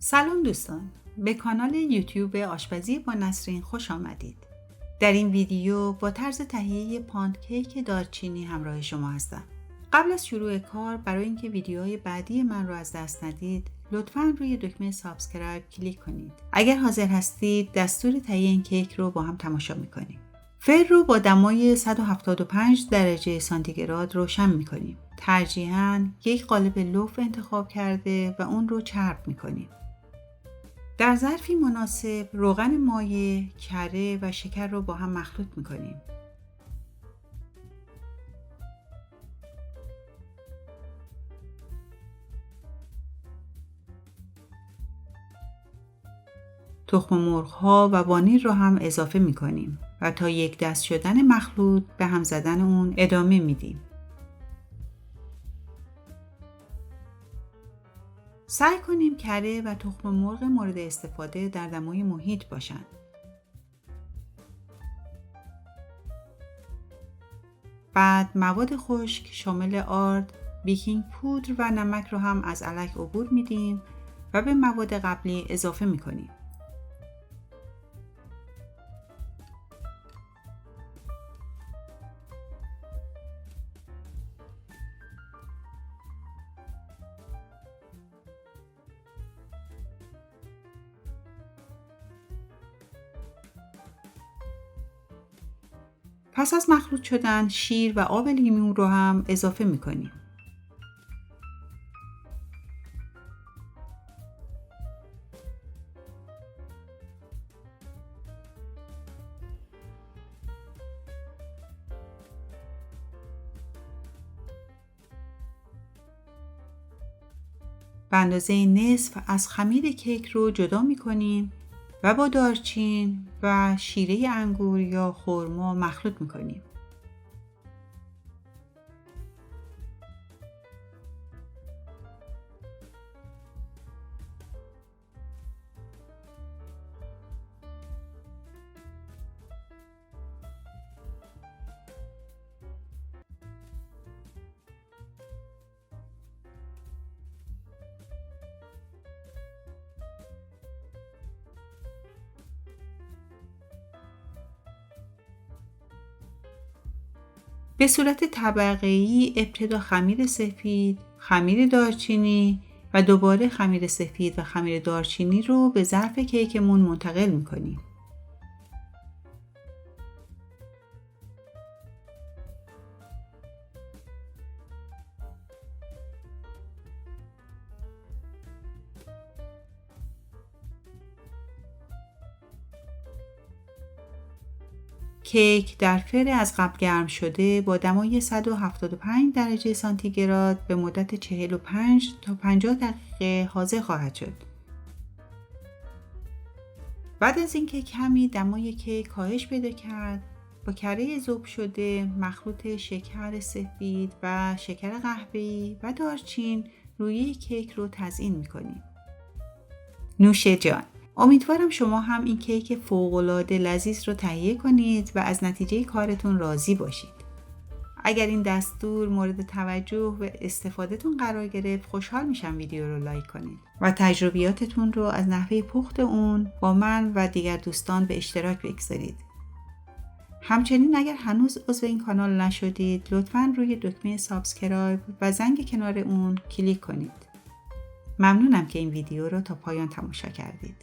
سلام دوستان، به کانال یوتیوب آشپزی با نسرین خوش آمدید. در این ویدیو با طرز تهیه پانکیک دارچینی همراه شما هستم. قبل از شروع کار برای اینکه ویدیوهای بعدی من رو از دست ندید، لطفاً روی دکمه سابسکرایب کلیک کنید. اگر حاضر هستید دستور تهیه این کیک رو با هم تماشا می‌کنیم. فر رو با دمای 175 درجه سانتیگراد روشن می‌کنیم. ترجیحاً یک قالب لوف انتخاب کرده و اون رو چرب می‌کنیم. در ظرفی مناسب روغن مایع، کره و شکر رو با هم مخلوط می‌کنیم. تخم مرغ‌ها و وانیل رو هم اضافه می‌کنیم و تا یک دست شدن مخلوط به هم زدن اون ادامه میدیم. سعی کنیم کره و تخم مرغ مورد استفاده در دمای محیط باشند. بعد مواد خشک شامل آرد، بیکینگ پودر و نمک رو هم از الک عبور میدیم و به مواد قبلی اضافه میکنیم. پس از مخلوط شدن شیر و آب لیمو رو هم اضافه میکنیم. به اندازه نصف از خمیر کیک رو جدا میکنیم و با دارچین و شیره انگور یا خرما مخلوط میکنیم. به صورت طبقه‌ای ابتدا خمیر سفید، خمیر دارچینی و دوباره خمیر سفید و خمیر دارچینی رو به ظرف کیکمون منتقل می‌کنیم. کیک در فر از قبل گرم شده با دمای 175 درجه سانتیگراد به مدت 45 تا 50 دقیقه حاضر خواهد شد. بعد از اینکه کمی دمای کیک کاهش پیدا کرد، با کره ذوب شده مخلوط شکر سفید و شکر قهوه‌ای و دارچین روی کیک رو تزیین می‌کنیم. نوش جان! امیدوارم شما هم این کیک فوق‌العاده لذیذ رو تهیه کنید و از نتیجه کارتون راضی باشید. اگر این دستور مورد توجه و استفادهتون قرار گرفت، خوشحال میشم ویدیو رو لایک کنید و تجربیاتتون رو از نحوه پخت اون با من و دیگر دوستان به اشتراک بگذارید. همچنین اگر هنوز عضو این کانال نشدید، لطفاً روی دکمه سابسکرایب و زنگ کنار اون کلیک کنید. ممنونم که این ویدیو رو تا پایان تماشا کردید.